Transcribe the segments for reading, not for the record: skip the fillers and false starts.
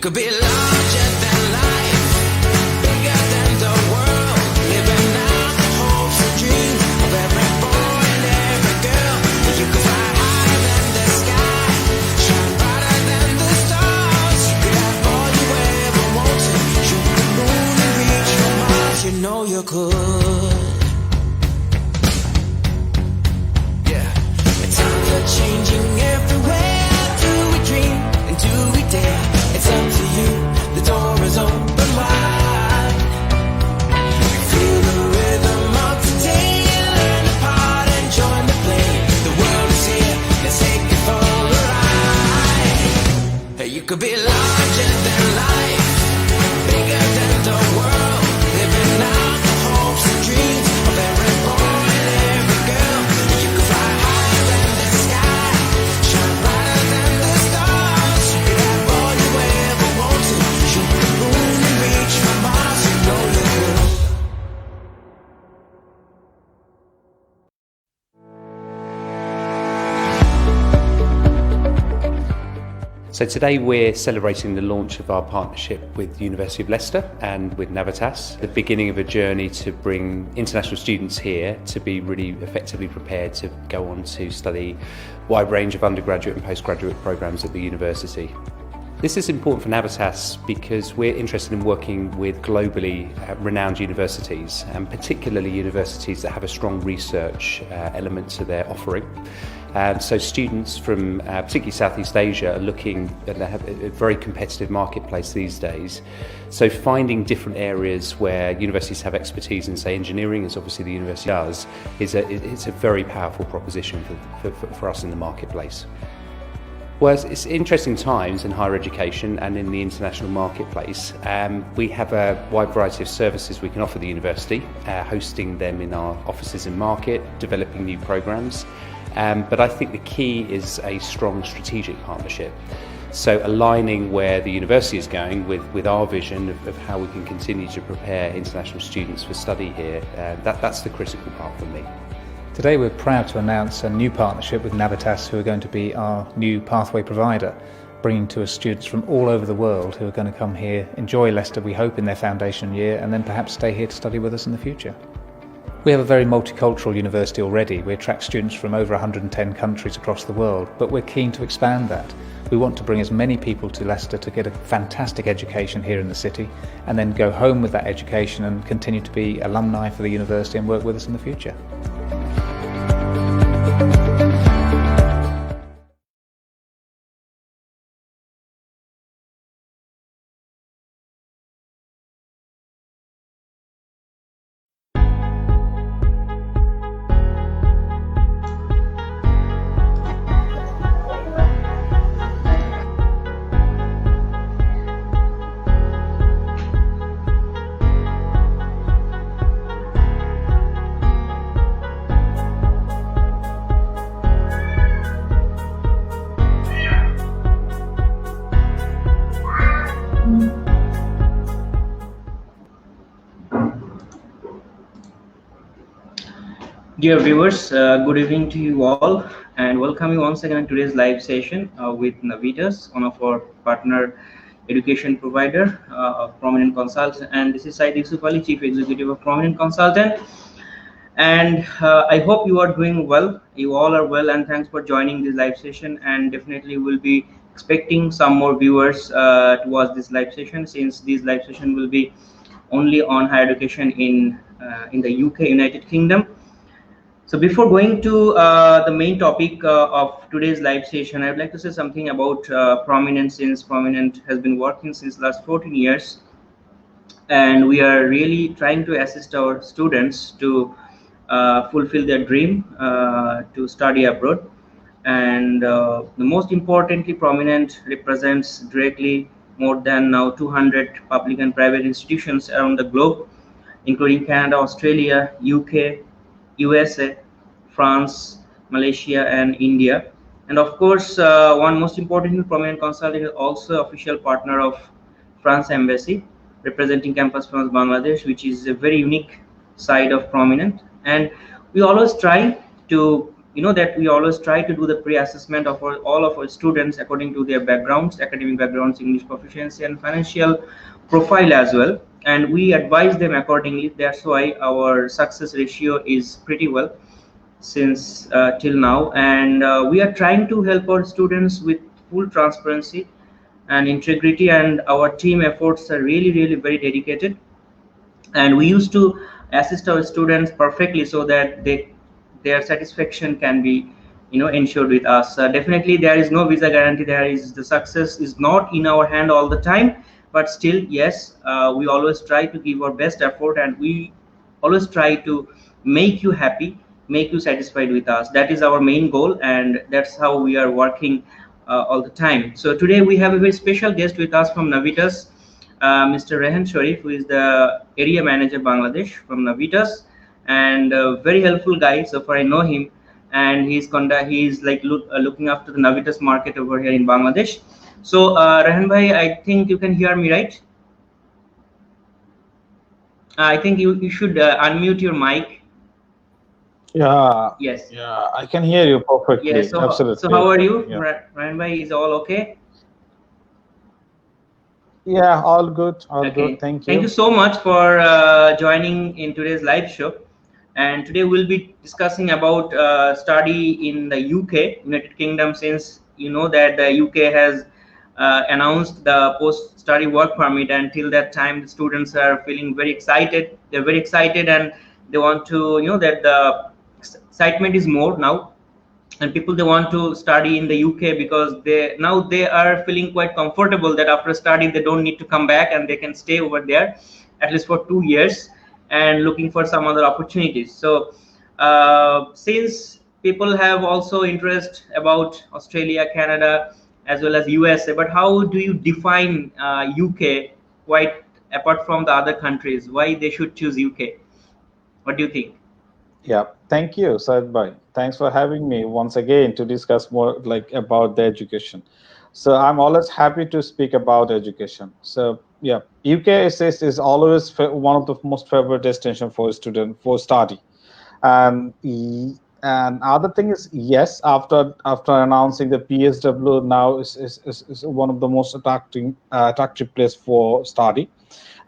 could be larger than life, bigger than the world, living out the hopes and dreams of every boy and every girl. You could fly higher than the sky, shine brighter than the stars. You could have all you ever wanted, shoot the moon and reach for Mars. You know you could. Yeah, it's times are changing everywhere. Do we dream and do we dare? It's up to you, the door is open wide. Feel the rhythm of today, learn the part and join the play. The world is here, let's take it for a ride. Hey, you could be larger than life, bigger than the world, living out the hopes and dreams of every boy and every girl. You could fly higher than the sky, shine brighter than the stars. You could have all you ever wanted, shoot the moon and reach for Mars. You know you could. So today we're celebrating the launch of our partnership with the University of Leicester and with Navitas, the beginning of a journey to bring international students here to be really effectively prepared to go on to study a wide range of undergraduate and postgraduate programs at the university. This is important for Navitas because we're interested in working with globally renowned universities, and particularly universities that have a strong research element to their offering. So students from particularly Southeast Asia are looking at a very competitive marketplace these days. So finding different areas where universities have expertise in, say, engineering, as obviously the university does, it's a very powerful proposition for us in the marketplace. Well, it's interesting times in higher education and in the international marketplace. We have a wide variety of services we can offer the university, hosting them in our offices in market, developing new programs. But I think the key is a strong strategic partnership. So aligning where the university is going with our vision of how we can continue to prepare international students for study here, that's the critical part for me. Today we're proud to announce a new partnership with Navitas, who are going to be our new pathway provider, bringing to us students from all over the world who are going to come here, enjoy Leicester, we hope, in their foundation year, and then perhaps stay here to study with us in the future. We have a very multicultural university already. We attract students from over 110 countries across the world, but we're keen to expand that. We want to bring as many people to Leicester to get a fantastic education here in the city, and then go home with that education and continue to be alumni for the university and work with us in the future. Dear viewers, good evening to you all, and welcome you once again to today's live session with Navitas, one of our partner education provider, Prominent Consultant, and this is Said Yusuf Ali, Chief Executive of Prominent Consultant. And I hope you are doing well. You all are well, and thanks for joining this live session. And definitely we'll be expecting some more viewers to watch this live session, since this live session will be only on higher education in the UK, United Kingdom. So before going to the main topic of today's live session, I would like to say something about Prominent, since Prominent has been working since last 14 years, and we are really trying to assist our students to fulfill their dream to study abroad. And the most importantly, Prominent represents directly more than now 200 public and private institutions around the globe, including Canada, Australia, UK, USA, France, Malaysia, and India. And of course, one most important Prominent Consulting is also official partner of France Embassy, representing Campus France Bangladesh, which is a very unique side of Prominent. And we always try to you know that we always try to do the pre-assessment of all of our students according to their backgrounds, academic backgrounds, English proficiency, and financial profile as well, and we advise them accordingly. That's why our success ratio is pretty well since till now, and we are trying to help our students with full transparency and integrity, and our team efforts are really very dedicated, and we used to assist our students perfectly so that their satisfaction can be, ensured with us. Definitely there is no visa guarantee, there is, the success is not in our hand all the time, but still yes, we always try to give our best effort, and we always try to make you happy, make you satisfied with us. That is our main goal, and that's how we are working all the time. So today we have a very special guest with us from Navitas, Mr. Rayhan Sharif, who is the area manager Bangladesh from Navitas, and very helpful guy. So far I know him, and he's like looking after the Navitas market over here in Bangladesh. So Rayhan bhai, I think you can hear me, right? I think you should unmute your mic. Yeah, Yes. yeah, I can hear you perfectly. Yeah. So Absolutely. how are you, Yeah, Rayhan bhai? Is all okay? yeah, all good, all Okay. good. Thank Thank you you. so much for joining in today's live show. And today we'll be discussing about study in the UK, United Kingdom, since you know that the UK has announced the post-study work permit. Until that time, the students are feeling very excited. They're very excited, and they want to, that the excitement is more now, and people, they want to study in the UK because they are feeling quite comfortable that after study they don't need to come back, and they can stay over there at least for 2 years and looking for some other opportunities. So since people have also interest about Australia, Canada, as well as USA, but how do you define UK, quite apart from the other countries, why they should choose UK? What do you think? Yeah, thank you, Said Bhai. Thanks for having me once again to discuss more like about the education. So I'm always happy to speak about education. So yeah, UK is always one of the most favorite destination for a student for study. And and other thing is, yes, after announcing the PSW now is one of the most attractive place for study.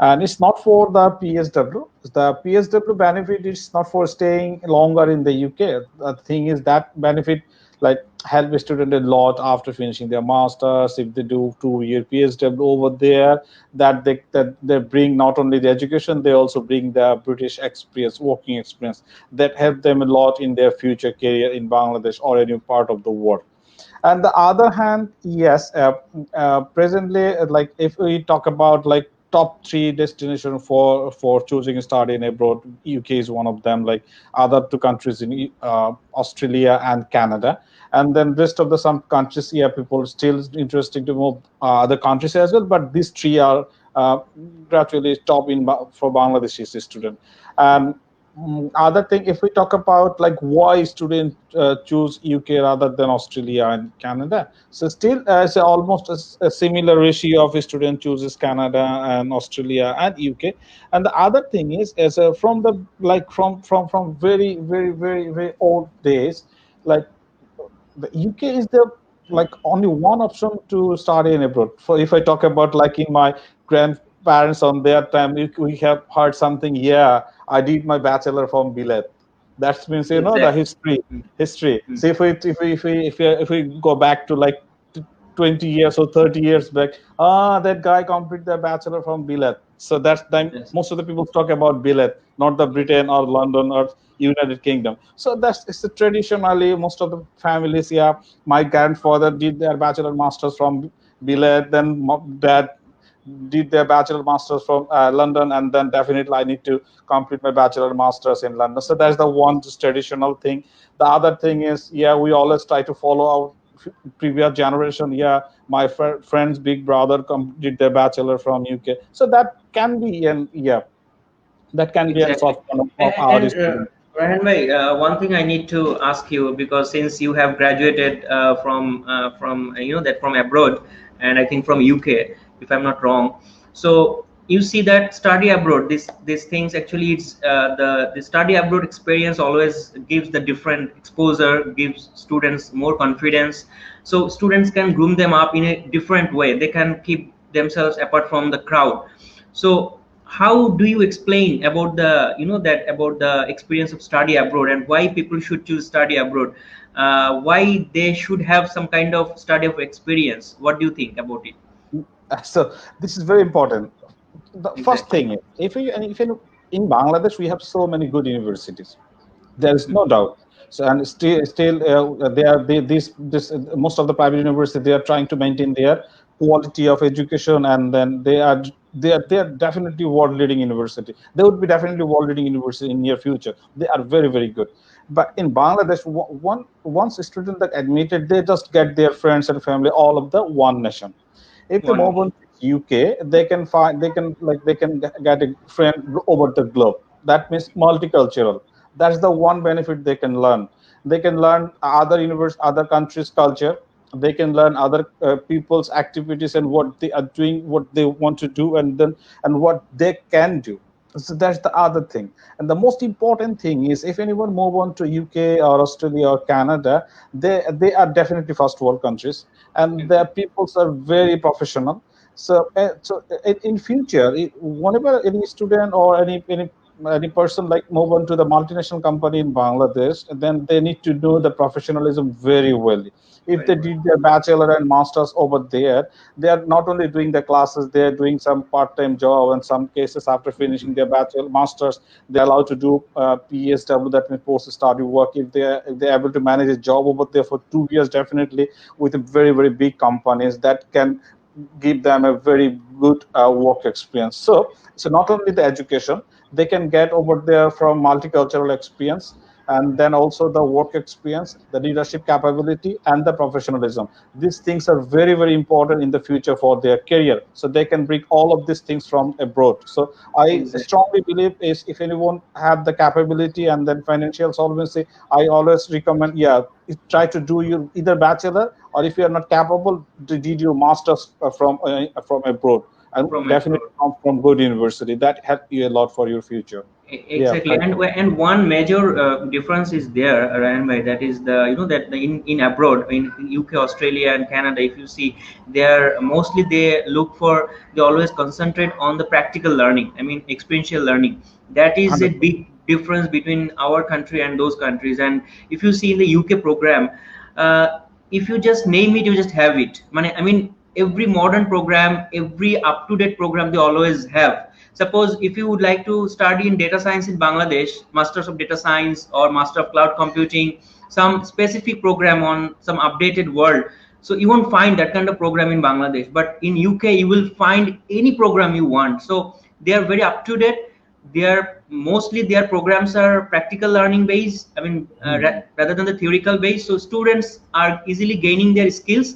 And it's not for the PSW. The PSW benefit is not for staying longer in the UK. The thing is that benefit like help a student a lot after finishing their masters. If they do 2 year PSW over there, that they bring not only the education, they also bring the British experience, working experience that help them a lot in their future career in Bangladesh or any part of the world. And the other hand, yes, presently, like if we talk about like top three destination for choosing a study in abroad, UK is one of them. Like other two countries in Australia and Canada, and then rest of the some countries, yeah, people still interested to move other countries as well. But these three are gradually top in for Bangladeshi student. And other thing, if we talk about like why students choose UK rather than Australia and Canada, so still it's almost a similar ratio of student chooses Canada and Australia and UK. And the other thing is from the like from very old days, like the UK is the like only one option to study in abroad. For if I talk about like in my grandparents on their time, we have heard something. Yeah, I did my bachelor from Bilet. That means the Exactly. history. Mm. So if we go back to like 20 years or 30 years back, that guy completed the bachelor from Bilet. So that's time Yes. most of the people talk about Bilet, not the Britain or London or United Kingdom. So that's it's traditionally most of the families. Yeah, my grandfather did their bachelor masters from Bilet, then dad did their bachelor masters from London, and then definitely I need to complete my bachelor masters in London. So that's the one traditional thing. The other thing is, yeah, we always try to follow our previous generation. Yeah, my friend's big brother did their bachelor from UK. So that can be, and yeah, that can be a Exactly. soft one of our And students. Ryan bhai, one thing I need to ask you, because since you have graduated from that from abroad, and I think from UK, if I'm not wrong. So you see that study abroad, these things actually, it's the study abroad experience always gives the different exposure, gives students more confidence, so students can groom them up in a different way, they can keep themselves apart from the crowd. So how do you explain about the, that about the experience of study abroad, and why people should choose study abroad, why they should have some kind of study of experience? What do you think about it? So this is very important. The first Exactly. thing is, if you in Bangladesh we have so many good universities. There is no doubt. So and still most of the private universities, they are trying to maintain their quality of education, and then they are definitely world leading university. They would be definitely world leading university in near future. They are very very good. But in Bangladesh, once a student that admitted, they just get their friends and family, all of the one nation. If they One move nation. on to UK, they can get a friend over the globe. That means multicultural. That's the one benefit they can learn. They can learn other countries' culture. They can learn other people's activities and what they are doing, what they want to do, and what they can do. So that's the other thing. And the most important thing is, if anyone move on to UK or Australia or Canada, they are definitely first world countries, and their peoples are very professional. So in future, whenever any student or any person like move on to the multinational company in Bangladesh, then they need to know the professionalism very well. If Very they well. did their bachelor and masters over there, they are not only doing the classes, they are doing some part-time job. In some cases, after finishing their bachelor masters, they're allowed to do PSW, that means post study work. If they're able to manage a job over there for 2 years, definitely with a very very big companies, that can give them a very good work experience. So not only the education they can get over there from multicultural experience, and then also the work experience, the leadership capability, and the professionalism. These things are very very important in the future for their career, so they can bring all of these things from abroad. So I Exactly. strongly believe is, if anyone have the capability and then financial solvency, I always recommend, yeah, try to do your either bachelor, or if you are not capable, to did your masters from abroad, and From definitely abroad. from good university. That help you a lot for your future. Yeah, Exactly, thank and you. one major difference is there, Ryan, by that is the, that in abroad, in UK, Australia, and Canada, if you see, they are mostly, they always concentrate on the practical learning. I mean, experiential learning. That is a 100%. big difference between our country and those countries. And if you see in the UK program, uh, if you just name it, you just have it. I mean, every modern program, every up to date program, they always have. Suppose if you would like to study in data science in Bangladesh, masters of data science or master of cloud computing, some specific program on some updated world, so you won't find that kind of program in Bangladesh. But in UK, you will find any program you want. So they are very up to date. Their programs are practical learning based. I mean, Mhm. rather than the theoretical based. So students are easily gaining their skills,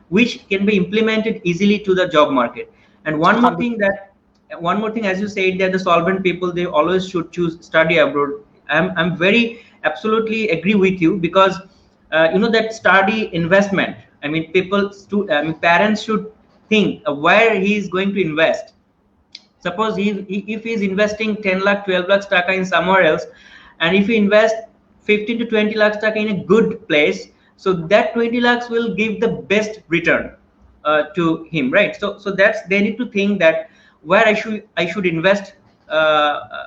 which can be implemented easily to the job market. And one more thing, as you said, that the solvent people, they always should choose study abroad. I'm very absolutely agree with you, because that study investment, I mean, parents should think where he is going to invest. Suppose if he's investing 10 lakh 12 lakhs taka in somewhere else, and if he invest 15 to 20 lakhs taka in a good place, so that 20 lakhs will give the best return to him, right? So that's, they need to think that where I should invest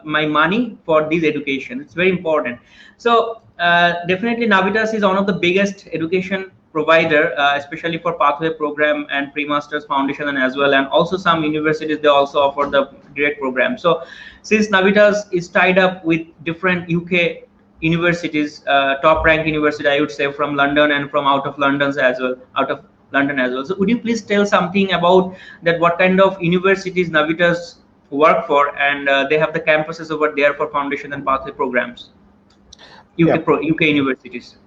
my money for this education. It's very important. So definitely Navitas is one of the biggest education provider, especially for pathway program and pre-masters foundation, and as well, and also some universities, they also offer the direct program. So since Navitas is tied up with different UK universities, top ranked university, I would say, from London and from out of London as well. So would you please tell something about that, what kind of universities Navitas work for, and they have the campuses over there for foundation and pathway programs, Yeah, UK universities.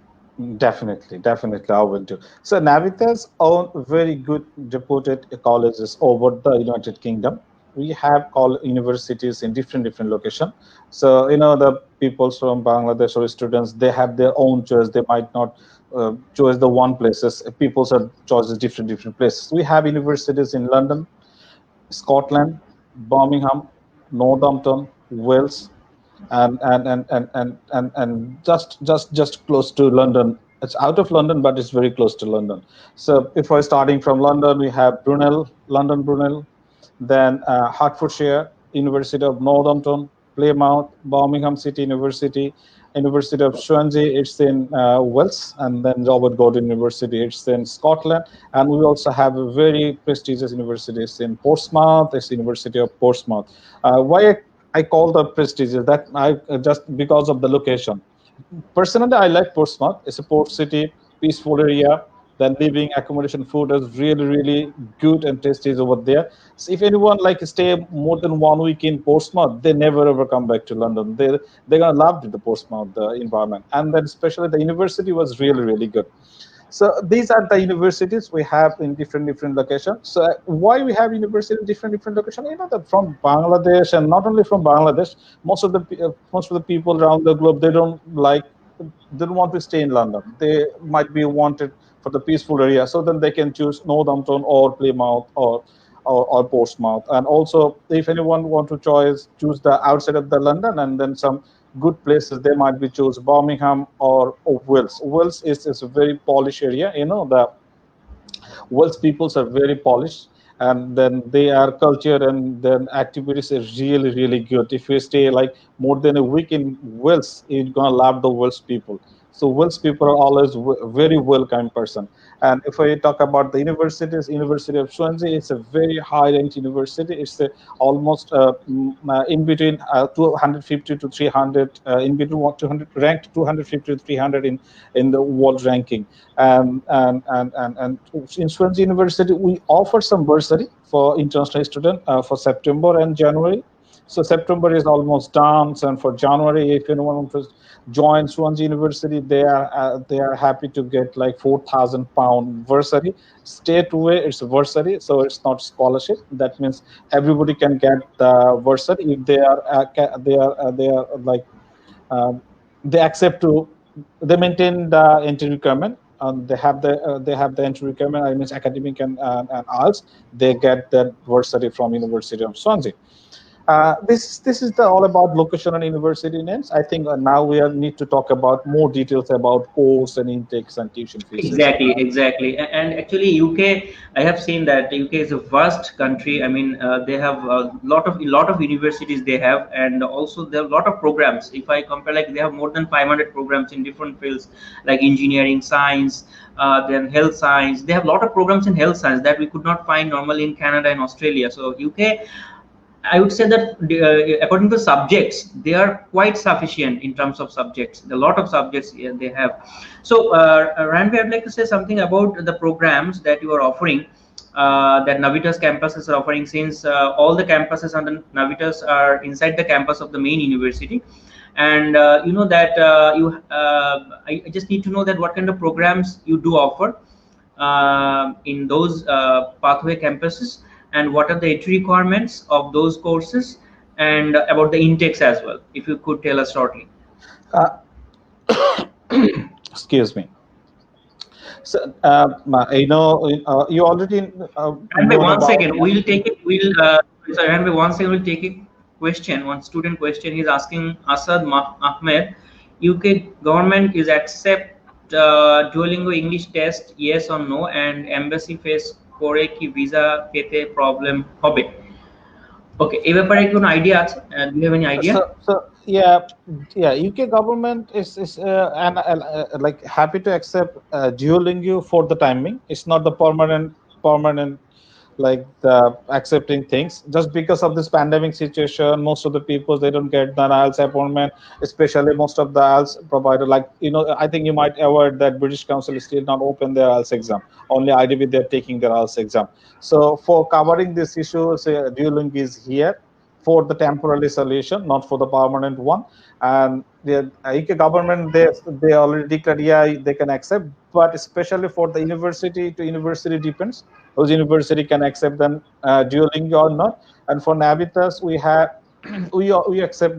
definitely, I will do. So Navitas own very good reputed colleges over the United Kingdom. We have universities in different location. So the people from Bangladesh or students, they have their own choice. They might not choose the one places. People's are choices different places. We have universities in London, Scotland, Birmingham, Northampton, Wales, and just close to London. It's out of London, but it's very close to London. So if we're starting from London, we have Brunel, London Brunel, then Hertfordshire, University of Northampton, Plymouth, Birmingham City University, University of Swansea, it's in Wales, and then Robert Gordon University, it's in Scotland. And we also have a very prestigious universities in Portsmouth, it's University of Portsmouth. Why I call the prestigious, that I just because of the location. Personally, I like Portsmouth. It's a port city, peaceful area. Then living, accommodation, food is really, really good and tasty over there. So if anyone like stay more than 1 week in Portsmouth, they never ever come back to London. They're gonna love the Portsmouth the environment, and then especially the university was really, really good. So these are the universities we have in different locations. So why we have university in different locations? You know that from Bangladesh, and not only from Bangladesh, most of the people around the globe, they don't want to stay in London. They might be wanted for the peaceful area. So then they can choose Northampton or Plymouth or Portsmouth. And also, if anyone want to choose the outside of the London, and then some good places, they might be choose Birmingham or Wales. Wales is a very polished area. You know, the Welsh peoples are very polished, and then they are culture, and then activities are really, really good. If you stay like more than a week in Wales, you're gonna love the Welsh people. So Welsh people are always very welcome person. And if I talk about the universities, University of Swansea, it's a very high-ranked university. It's almost in between 250 to 300, in between 200, ranked 250 to 300 in the world ranking. And in Swansea University, we offer some bursary for international student for September and January. So September is almost done, and for January, if anyone wants to join Swansea University, they are happy to get like £4,000 bursary. Straight away, it's a bursary, so it's not scholarship. That means everybody can get the bursary if they are like they accept to they maintain the entry requirement. They have the entry requirement. I mean, academic and arts. They get that bursary from University of Swansea. This is all about location and university names. I think now need to talk about more details about course and intakes and tuition fees. Exactly. And actually, UK, I have seen that UK is a vast country. I mean, they have a lot of universities they have, and also there are a lot of programs. If I compare, like they have more than 500 programs in different fields, like engineering, science, then health science. They have a lot of programs in health science that we could not find normally in Canada and Australia. So UK, I would say that according to subjects, they are quite sufficient in terms of subjects. A lot of subjects they have. So, Ranvi, I'd like to say something about the programs that you are offering, that Navitas campuses are offering, since all the campuses under Navitas are inside the campus of the main university. And you know that I just need to know that what kind of programs you do offer in those pathway campuses, and what are the entry requirements of those courses, and about the intakes as well, if you could tell us shortly. Excuse me. So you know, you already And by one second, we'll take it. Sorry, and by one second, we'll take a question. One student question. He's asking Asad Ahmed, UK government is accept Duolingo English test, yes or no, and embassy face করে কি visa পেতে problem হবে? Okay, এই ব্যাপারে কোনো idea আছে? Do you have any idea? So yeah, UK government is like happy to accept Duolingo for the timing. It's not the permanent like the accepting things. Just because of this pandemic situation, most of the people, they don't get the IELTS appointment, especially most of the IELTS provider. Like, you know, I think you might aware that British Council is still not open their IELTS exam. Only IDB, they're taking their IELTS exam. So for covering this issue, Duolingo is here for the temporary solution, not for the permanent one. And the UK government, they already declared, yeah, they can accept, but especially for the university to university depends. Those university can accept them Duolingo or not. And for Navitas, we accept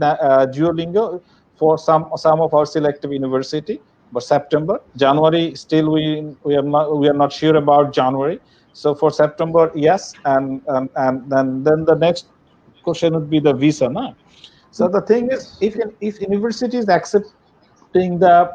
Duolingo for some of our selective university. But September, January, still we are not sure about January. So for September, yes, and then the next question would be the visa, na? So the thing is, Yes. if university is accepting the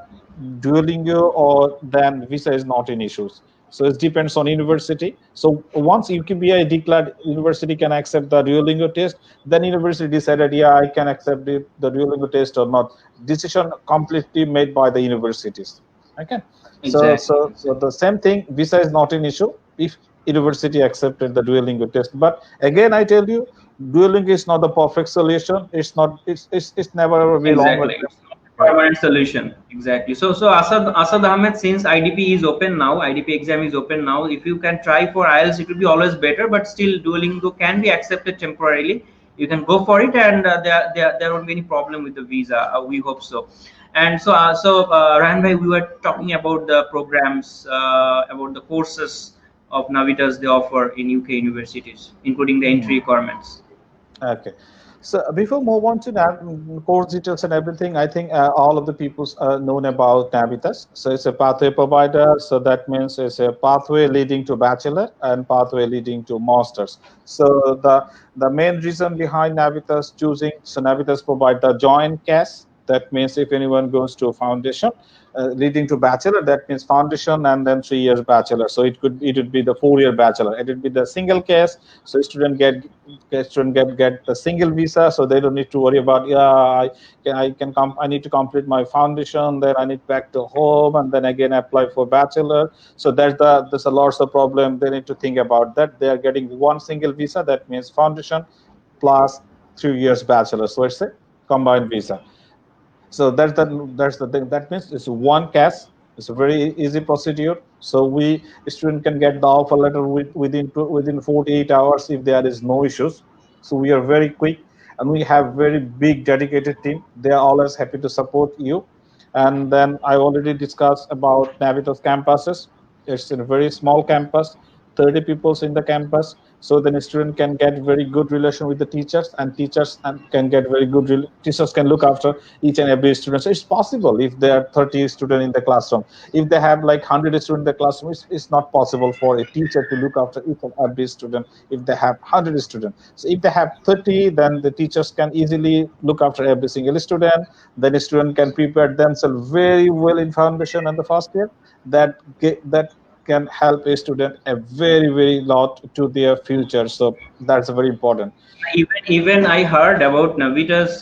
Duolingo, or then visa is not in issues. So it depends on university. So once UKBI declared university can accept the Duolingo test, then university decided, yeah, I can accept the Duolingo test or not. Decision completely made by the universities. Okay. So Exactly. so the same thing, visa is not an issue if university accepted the Duolingo test. But again, I tell you, Duolingo is not the perfect solution. It's not. It's never ever be long. Exactly. It's not a permanent solution. Exactly. So Asad Ahmed, since IDP is open now, IDP exam is open now. If you can try for IELTS, it will be always better. But still, Duolingo can be accepted temporarily. You can go for it, and there won't be any problem with the visa. We hope so. And Ryan bhai, we were talking about the programs, about the courses of Navitas they offer in UK universities, including the entry requirements. Okay. So before move on to course details and everything, I think all of the people known about Navitas. So it's a pathway provider. So that means it's a pathway leading to bachelor and pathway leading to masters. So the main reason behind Navitas choosing, so Navitas provide the joint CAS. That means if anyone goes to a foundation leading to bachelor, that means foundation and then 3 years bachelor. So it would be the 4 year bachelor. It would be the single case. So student get the single visa, so they don't need to worry about, yeah, I need to complete my foundation, then I need back to home and then again apply for bachelor. So there's a lots of problem. They need to think about that. They are getting one single visa. That means foundation plus 3 years bachelor. So it's a combined visa. So that's the thing. That means it's one CAS. It's a very easy procedure. So student can get the offer letter within 48 hours if there is no issues. So we are very quick, and we have very big dedicated team. They are always happy to support you. And then I already discussed about Navitas campuses. It's a very small campus, 30 people in the campus. So then a student can get very good relation with the teachers, and teachers and can get very good teachers can look after each and every student. So it's possible if there are 30 students in the classroom. If they have like 100 students in the classroom, it's not possible for a teacher to look after each and every student if they have 100 students. So if they have 30, then the teachers can easily look after every single student. Then a student can prepare themselves very well in foundation and the first year. That can help a student a very lot to their future. So that's very important. Even I heard about Navitas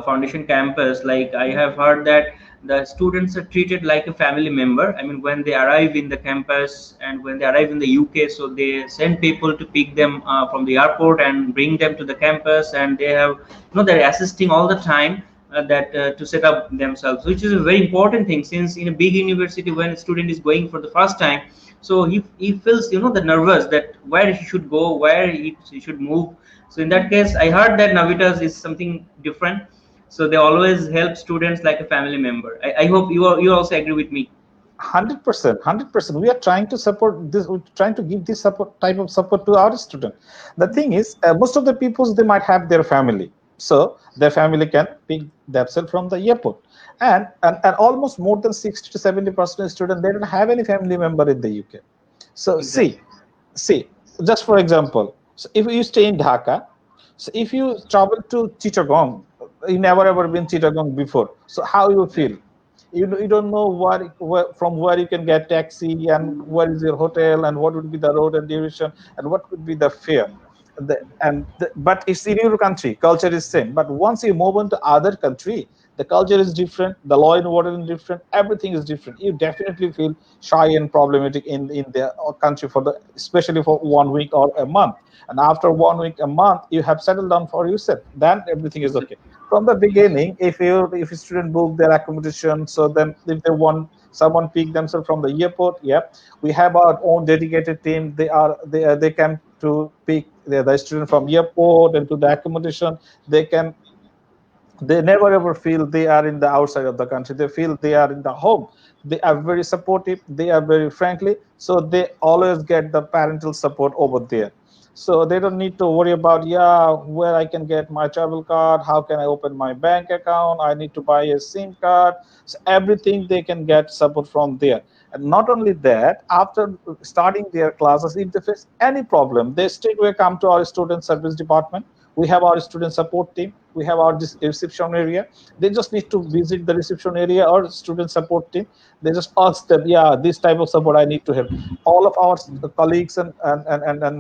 Foundation campus. Like I have heard that the students are treated like a family member. I mean, when they arrive in the campus and when they arrive in the UK, so they send people to pick them from the airport and bring them to the campus, and they have, they're assisting all the time. That to set up themselves, which is a very important thing, since in a big university when a student is going for the first time, so he feels, the nervous that where he should go, where he should move. So in that case, I heard that Navitas is something different. So they always help students like a family member. I hope you also agree with me. 100%, 100%. We are trying to support this. We're trying to give this type of support to our student. The thing is, most of the people, they might have their family, so their family can pick themselves from the airport. And almost more than 60 to 70% of students, they don't have any family member in the UK. So Exactly. see, just for example, so if you stay in Dhaka, so if you travel to Chittagong, you never ever been Chittagong before. So how you Right. feel? You don't know from where you can get taxi, and where is your hotel, and what would be the road and duration, and what could be the fare. But it's in your country, culture is same. But once you move on to other country, the culture is different, the law and order is different, everything is different. You definitely feel shy and problematic in the country for especially for 1 week or a month. And after 1 week, a month, you have settled down for yourself, then everything is okay. From the beginning, if a student book their accommodation, so then if they want someone pick themselves from the airport, yeah, we have our own dedicated team. They can to pick the student from airport and to the accommodation. They never ever feel they are in the outside of the country. They feel they are in the home. They are very supportive, they are very friendly, so they always get the parental support over there. So they don't need to worry about, yeah, where I can get my travel card, how can I open my bank account, I need to buy a SIM card. So everything they can get support from there. And not only that, after starting their classes, if they face any problem, they straight away come to our student service department. We have our student support team. We have our this reception area. They just need to visit the reception area or student support team. They just ask them, yeah, this type of support I need to have. All of our colleagues and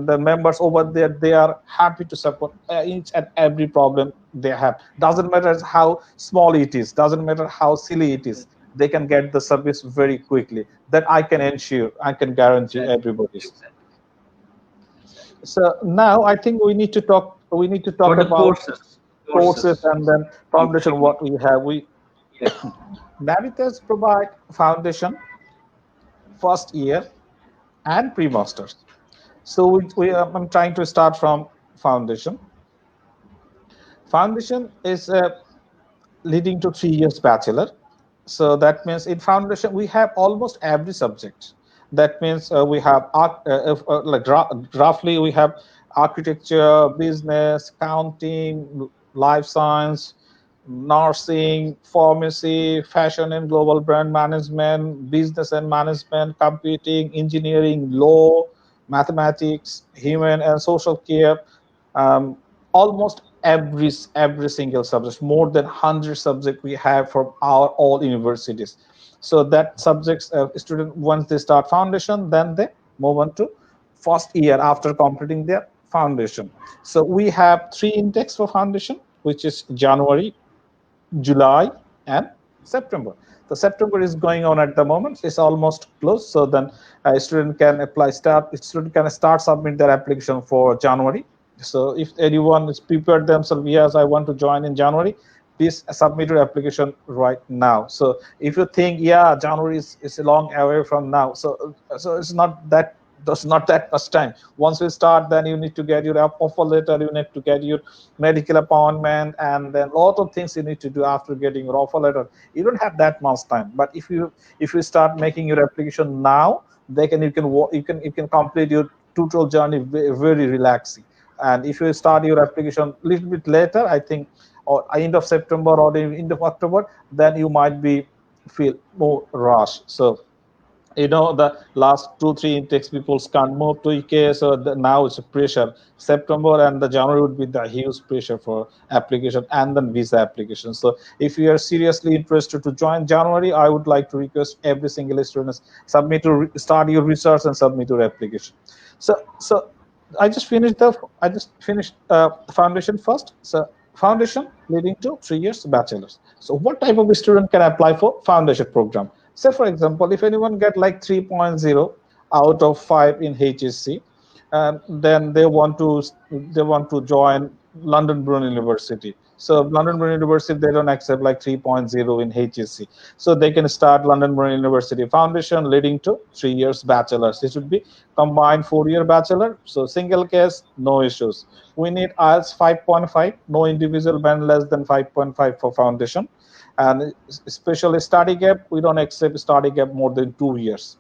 the members over there, they are happy to support each and every problem they have. Doesn't matter how small it is, doesn't matter how silly it is, they can get the service very quickly. That I can ensure, I can guarantee Exactly. everybody's. Exactly. So now I think we need to talk About the about courses. courses Courses. and then You foundation. briefly. What we have, we Yeah. Navitas provide foundation, first year, and pre-masters. So I'm trying to start from foundation. Foundation is leading to 3 years bachelor. So that means in foundation we have almost every subject. That means we have roughly we have architecture, business, accounting, life science, nursing, pharmacy, fashion and global brand management, business and management, computing, engineering, law, mathematics, human and social care, um, almost every single subject, more than 100 subjects we have from our all universities. So that subjects student, once they start foundation, then they move on to first year after completing their foundation. So we have 3 intakes for foundation, which is January, July, and September. The September is going on at the moment. It's almost close. So then a student can apply. Student can start submit their application for January. So if anyone is prepared themselves, yes, I want to join in January, please submit your application right now. So if you think, yeah, January is a long away from now, so it's not that, there's not that much time. Once we start, then you need to get your offer letter, you need to get your medical appointment, and then a lot of things you need to do after getting your offer letter. You don't have that much time. But if you start making your application now, they can you can complete your tutorial journey very relaxing. And if you start your application a little bit later, I think, or end of September or the end of October, then you might be feel more rush. So the last 2 3 intakes people can't move to UK, so now it's a pressure. September and the January would be the huge pressure for application and then visa application. So if you are seriously interested to join January, I would like to request every single student start your research and submit your application. So I just finished foundation first. So foundation leading to 3 years bachelor's. So what type of student can apply for foundation program? Say for example, if anyone get like 3.0 out of 5 in HSC, and then they want to join London Brunel University. So London Brunel University, they don't accept like 3.0 in HSC. So they can start London Brunel University foundation leading to 3 years bachelor's. This would be combined 4 year bachelor. So single case, no issues. We need IELTS 5.5, no individual band less than 5.5 for foundation. And especially study gap, we don't accept study gap more than 2 years.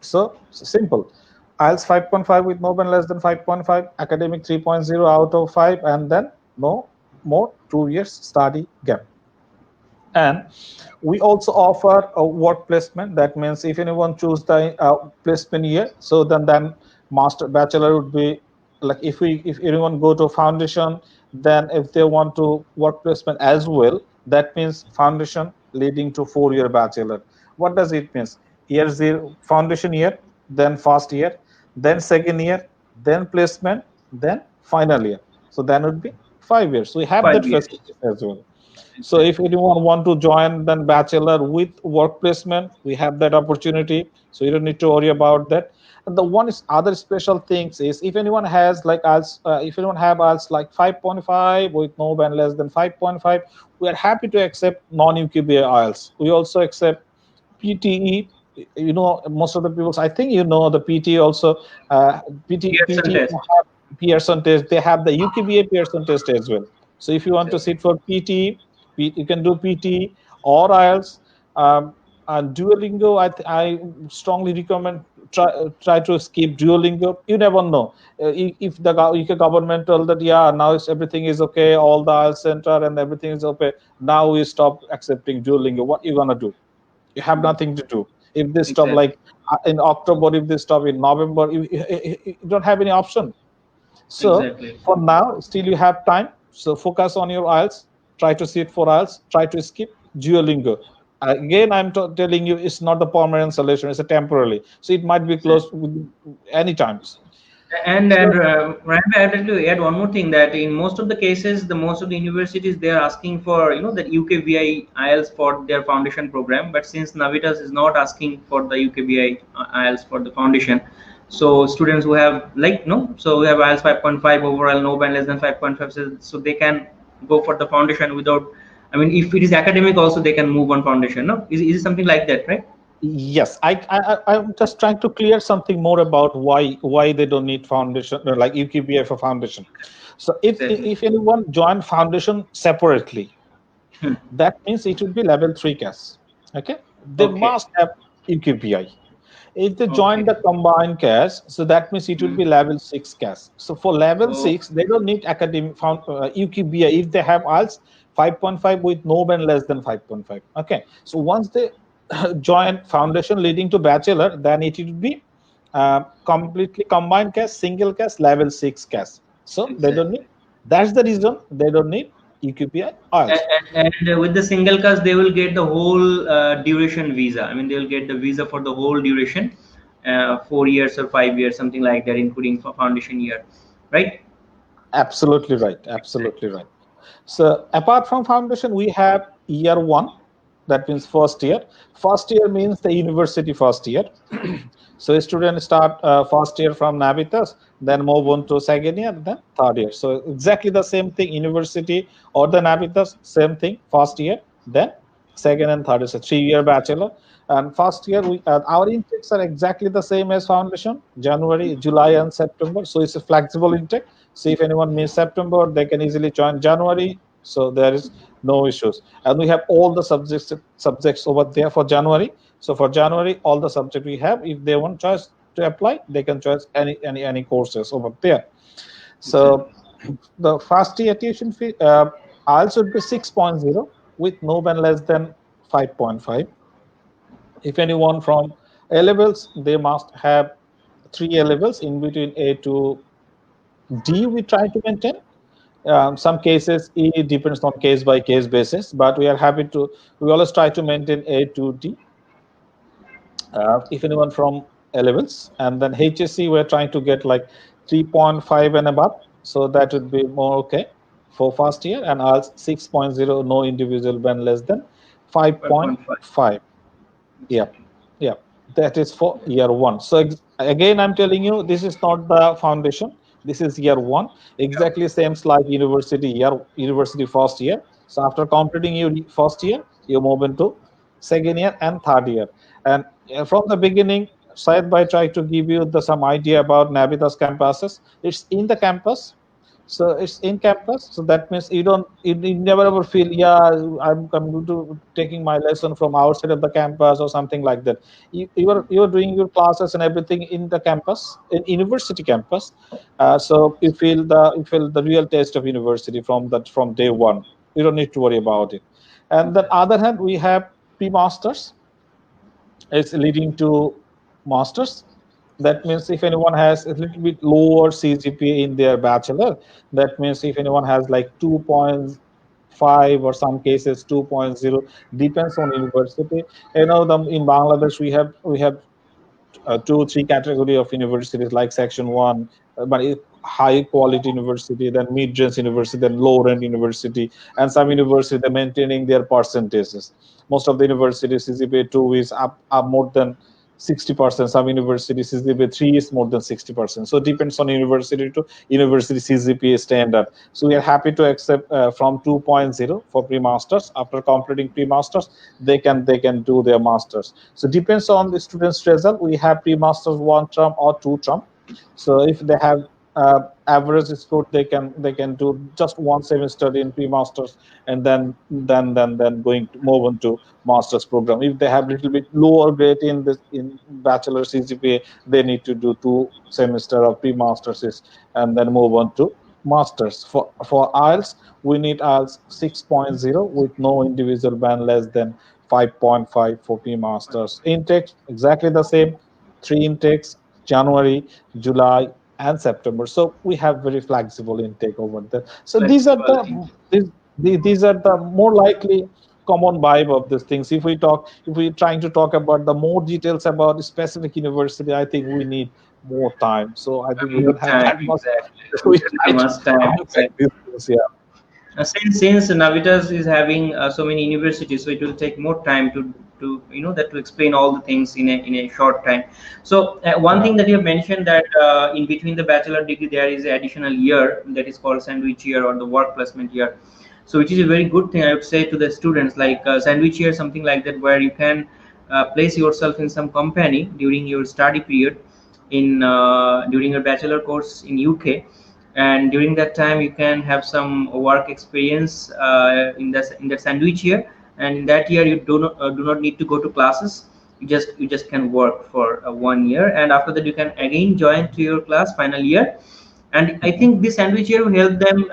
So simple. IELTS 5.5 with no band less than 5.5, academic 3.0 out of 5, and then no more 2 years study gap. And we also offer a work placement. That means if anyone choose the placement year, so then master bachelor would be like, if anyone go to foundation, then if they want to work placement as well, that means foundation leading to 4 year bachelor. What does it means? Year zero, foundation year, then first year, then second year, then placement, then final year. So then would be 5 years. We have that 5 years. facility as well. So if Exactly. anyone want to join then bachelor with work placement, we have that opportunity. So you don't need to worry about that. And the one is other special things is if anyone has like us, if anyone have us like 5.5 with no band less than 5.5, we are happy to accept non-UKBA IELTS. We also accept PTE. Most of the people, I think the PT also, Pearson PT test. have Pearson test. They have the UKBA Pearson test as well. So if you want to Exactly. sit for PT, you can do PT or IELTS. And Duolingo, I strongly recommend try to skip Duolingo. You never know if the UK government told that, yeah, now everything is okay, all the IELTS center and everything is okay. Now we stop accepting Duolingo. What you gonna do? You have nothing to do. If they stop Exactly. like in October, if they stop in November, you don't have any option. So Exactly. for now, still you have time. So focus on your IELTS. Try to sit for IELTS. Try to skip Duolingo. Again, I'm telling you, it's not the permanent solution. It's a temporarily. So it might be closed any times. And So Randy, I'd like to add one more thing, that in most of the cases, the most of the universities, they are asking for that UKVI IELTS for their foundation program. But since Navitas is not asking for the UKVI IELTS for the foundation, so students who have so we have IELTS 5.5 overall, no band less than 5.5, so they can go for the foundation without. I mean, if it is academic, also they can move on foundation. No, is it something like that, right? yes, I'm just trying to clear something more about why they don't need foundation, like UKBI for foundation. So Exactly. if anyone join foundation separately, Hmm. that means it would be level 3 CAS. Okay, they Okay. must have UKBI. If they join Okay. the combined CAS, so that means it will Hmm. be level 6 CAS. So for level Oh, 6, they don't need academic UKBI if they have IELTS 5.5 with no band less than 5.5. Okay, so once they join foundation leading to bachelor, then it will be completely combined CAS, single CAS, level 6 CAS. So they don't exactly. need. That's the reason they don't need UKBI IELTS. And with the single cast, they will get the whole duration visa. I mean, they will get the visa for the whole duration, 4 years or 5 years, something like that, including for foundation year, right? Absolutely right. Absolutely right. So apart from foundation, we have year one, that means first year. First year means the university first year. So students start first year from Navitas, then move on to second year, then third year. So exactly the same thing, university or the Navitas, same thing, first year, then second and third is a 3 year bachelor. And first year, our intakes are exactly the same as foundation, January, July, and September. So it's a flexible intake. So if anyone missed September, they can easily join January. So there is no issues. And we have all the subjects over there for January. So for January, all the subject we have, if they want choice to apply, they can choose any courses over there. Exactly. So the first year tuition fee IELTS would be 6.0 with no band less than 5.5. If anyone from A levels, they must have 3 A levels in between A to D. We try to maintain. Some cases it depends on case by case basis, but we are happy to. We always try to maintain A to D. If anyone from A levels, and then HSC, we're trying to get like 3.5 and above, so that would be more okay for first year, and IELTS 6.0, no individual band less than 5.5. 5.5. Yeah, Exactly. yeah, that is for year one. So again, I'm telling you, this is not the foundation. This is year one. Exactly same like university first year. So after completing your first year, you move into second year and third year. And from the beginning, side by try to give you some idea about Navitas campuses. It's in the campus, so it's in campus, so that means you never ever feel, yeah, I'm coming to taking my lesson from outside of the campus or something like that. You're doing your classes and everything in the campus, in university campus. So you feel the real taste of university from day one. You don't need to worry about it. And then Exactly. other hand, we have pre-masters. It's leading to masters. That means if anyone has a little bit lower CGPA in their bachelor, that means if anyone has like 2.5 or some cases 2.0, depends on university. Them in Bangladesh, we have 2 3 category of universities, like section 1, but high quality university, then mid-range university, then low rank university, and some university they're maintaining their percentages. Most of the universities CGPA 2 is up more than 60%. Some universities CGPA 3 is more than 60%. So it depends on university to university CGPA standard. So we are happy to accept from 2.0 for pre-masters. After completing pre-masters, they can do their masters. So depends on the student's result. We have pre-masters 1 term or 2 term. So if they have average score, they can do just 1 semester in pre-masters, and then going to move on to master's program. If they have little bit lower grade in bachelor CGPA, they need to do 2 semester of pre-masters and then move on to masters. For IELTS, we need IELTS 6.0 with no individual band less than 5.5 for pre-masters. Intakes exactly the same. 3 intakes: January, July, and September. So we have very flexible intake over there. So Flexible thing. these are the more likely common vibe of these things. If we're trying to talk about the more details about a specific university, I think we need more time. So I think we More don't have time, that much. exactly. We try Too to much time, unpack exactly. these things. Yeah. Since Navitas is having so many universities, so it will take more time to explain all the things in a short time. So one Yeah. thing that you have mentioned, that in between the bachelor degree there is an additional year that is called sandwich year or the work placement year. So which is a very good thing, I would say, to the students, like sandwich year, something like that, where you can place yourself in some company during your study period in during your bachelor course in UK, and during that time you can have some work experience in that sandwich year, and in that year you do not need to go to classes. You just can work for 1 year, and after that you can again join to your class final year. And I Mhm. think this sandwich year will help them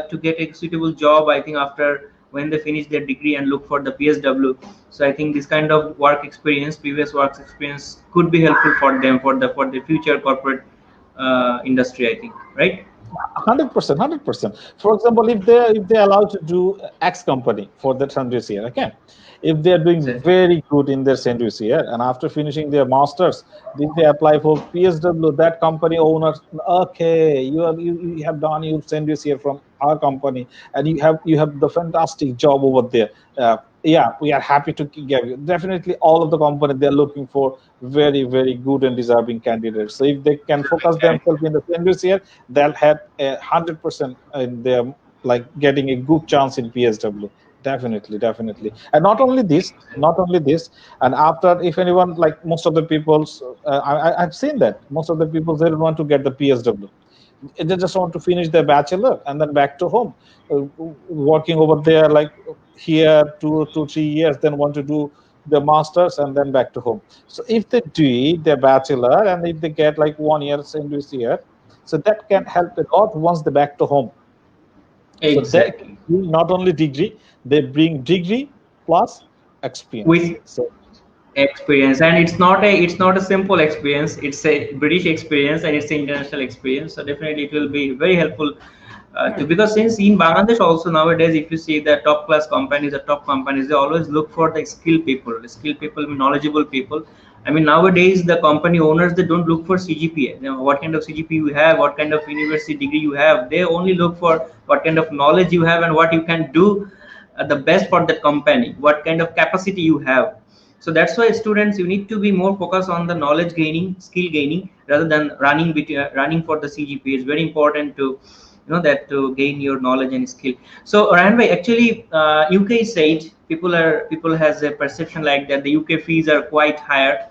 to get a suitable job, I think, after when they finish their degree and look for the PSW. So I think this kind of work experience, previous work experience, could be helpful for them for the future corporate industry, I think, right? 100%, 100%. For example, if they allowed to do X company for the sandwich year, okay, if they are doing Exactly. very good in their sandwich year, and after finishing their masters, if they apply for PSW, that company owners, okay, you have done your sandwich year from our company, and you have the fantastic job over there. Yeah, we are happy to give you. Definitely, all of the company they are looking for very very good and deserving candidates. So if they can focus themselves in the sandwich year, they'll have 100% in their like getting a good chance in PSW. Definitely, definitely. And not only this, and after, if anyone, like most of the people's, I've seen that most of the people, they don't want to get the PSW. They just want to finish their bachelor and then back to home, working over there like here 2 to 3 years, then want to do the masters and then back to home. So if they do their bachelor and if they get like 1 year in this year, so that can help a lot once they back to home. So they Exactly. bring not only degree, they bring degree plus experience. With So experience, and it's not a simple experience, it's a British experience and it's an international experience, so definitely it will be very helpful because since in Bangladesh also nowadays, if you see the top class companies, the top companies, they always look for the skilled people, knowledgeable people. I mean, nowadays the company owners, they don't look for CGPA, what kind of CGPA you have, what kind of university degree you have. They only look for what kind of knowledge you have and what you can do the best for the company, what kind of capacity you have. So that's why students, you need to be more focused on the knowledge gaining, skill gaining, rather than running for the CGPA. It's very important to that to gain your knowledge and skill. So Ryan bhai, actually UK said people has a perception like that the UK fees are quite higher.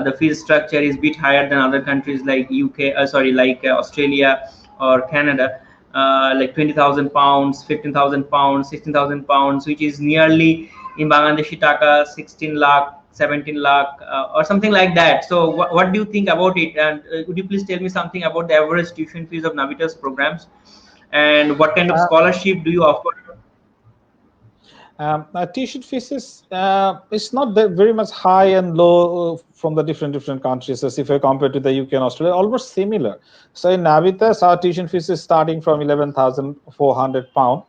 The fee structure is bit higher than other countries like UK, sorry, like Australia or Canada, like £20,000, £15,000, £16,000, which is nearly in Bangladeshi taka 16 lakh, 17 lakh, or something like that. So, what do you think about it? And would you please tell me something about the average tuition fees of Navitas programs, and what kind of uh, scholarship do you offer? tuition fees is it's not that very much high and low from the different countries. As if I compare to the UK and Australia, almost similar. So in Navitas, our tuition fees is starting from £11,400.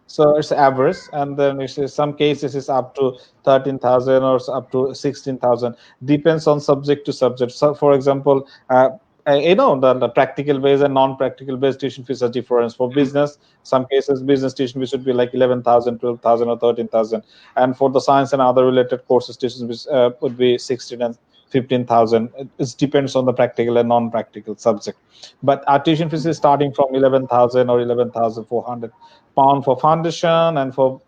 So it's average, and then it's some cases it's up to 13,000 or up to 16,000. Depends on subject to subject. So, for example, the practical based and non-practical based tuition fees are different. For business, some cases business tuition fees should be like 11,000, 12,000, or 13,000, and for the science and other related courses, tuition fees would be 16 and 15,000. It depends on the practical and non-practical subject. But our tuition fees is starting from 11,000 or 11,400 pound for foundation, and for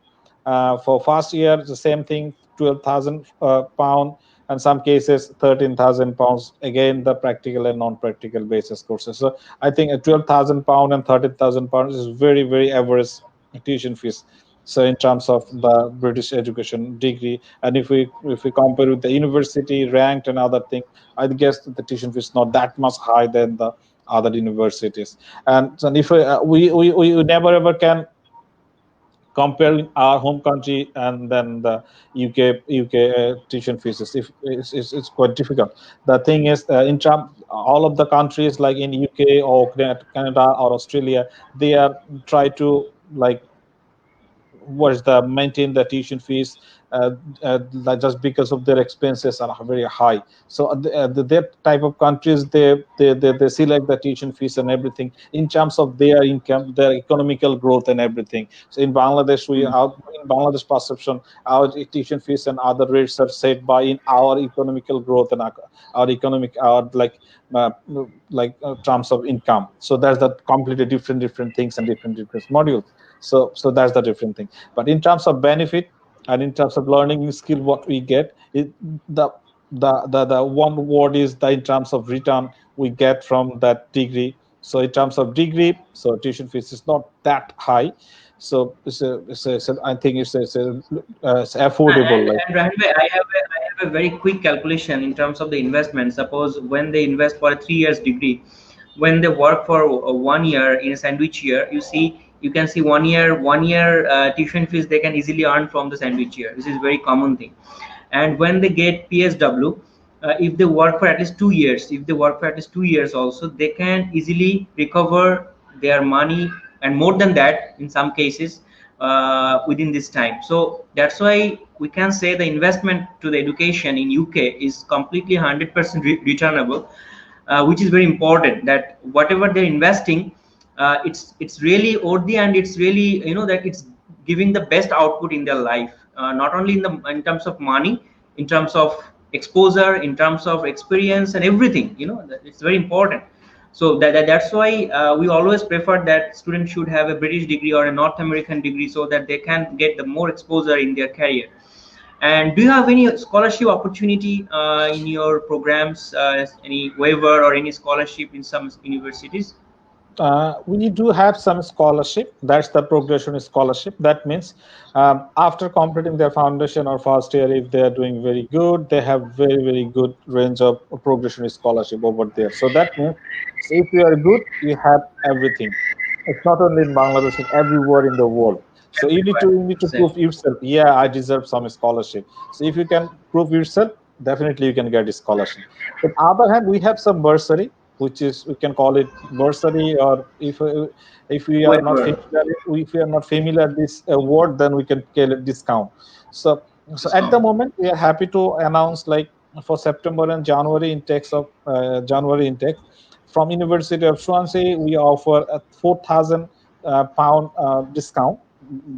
first year it's the same thing, 12,000 pound, and some cases 13,000 pounds, again the practical and non-practical basis courses. So I think a 12,000 pound and 13,000 pounds is very very average tuition fees. So in terms of the British education degree, and if we compare with the university ranked and other thing, I guess that the tuition fee is not that much high than the other universities. And so if we never ever can comparing our home country and then the UK tuition fees. It's quite difficult. The thing is, in term, all of the countries like in UK or Canada or Australia, they are try to like what is the maintain the tuition fees like just because of their expenses are very high. So that type of countries, they select the tuition fees and everything in terms of their income, their economical growth and everything. So in Bangladesh, in Bangladesh perception, our tuition fees and other rates are set by in our economical growth and our economic our uh, terms of income. So that's the completely different things and different modules. So that's the different thing. But in terms of benefit and in terms of learning new skill, what we get, the the one word is the in terms of return we get from that degree. So in terms of degree, so tuition fees is not that high. So I think it's affordable. Like And Rahul bhai, I have a very quick calculation in terms of the investment. Suppose when they invest for a 3 years degree, when they work for 1 year in a sandwich year, you can see 1 year tuition fees they can easily earn from the sandwich year. This is very common thing. And when they get PSW, if they work for at least 2 years, if they work for at least 2 years also, they can easily recover their money and more than that in some cases within this time. So that's why we can say the investment to the education in UK is completely 100% returnable, which is very important. That whatever they're investing, it's really worthy, and it's really that it's giving the best output in their life, not only in terms of money, in terms of exposure, in terms of experience and everything. It's very important. So that's why we always prefer that students should have a British degree or a North American degree, so that they can get the more exposure in their career. And do you have any scholarship opportunity in your programs, any waiver or any scholarship in some universities? we do have some scholarship. That's the progression scholarship. That means after completing their foundation or first year, if they are doing very good, they have very good range of progression scholarship over there. So that means, so if you are good, you have everything. It's not only in Bangladesh, it's everywhere in the world. So you need to Same. prove yourself. Yeah, I deserve some scholarship. So if you can prove yourself, definitely you can get a scholarship. But other hand, we have some bursary, which is we can call it bursary, or if we are not Waiver, familiar, if we are not familiar this word, then we can call it discount. So at the discount. moment, we are happy to announce like for September and January intakes of January intake from University of Swansea, we offer a 4,000 pound discount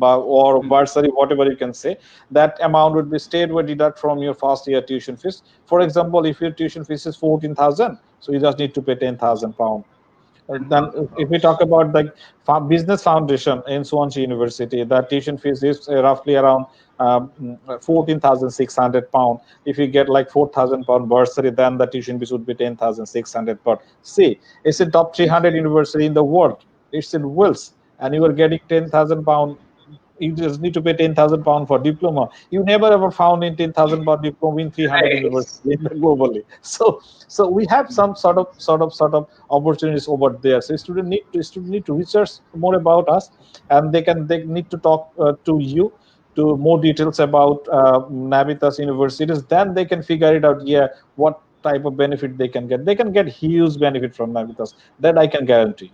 or Hmm. bursary, whatever you can say. That amount would be state were deduct from your first year tuition fees. For example, if your tuition fees is 14,000, so you just need to pay 10,000 pound. Then if we talk about the business foundation in Swansea University, the tuition fees is roughly around 14,600 pound. If you get like 4,000 pound bursary, then the tuition fees would be 10,600 pound. See, it's a top 300 university in the world. It's in Wales, and you are getting 10,000 pound. You just need to pay 10,000 pound for diploma. You never ever found in 10,000 pound diploma in 300 Right. universities globally. So we have some sort of opportunities over there. So student need to research more about us, and they need to talk to you to more details about Navitas universities. Then they can figure it out. Yeah, what type of benefit they can get. They can get huge benefit from Navitas. That I can guarantee.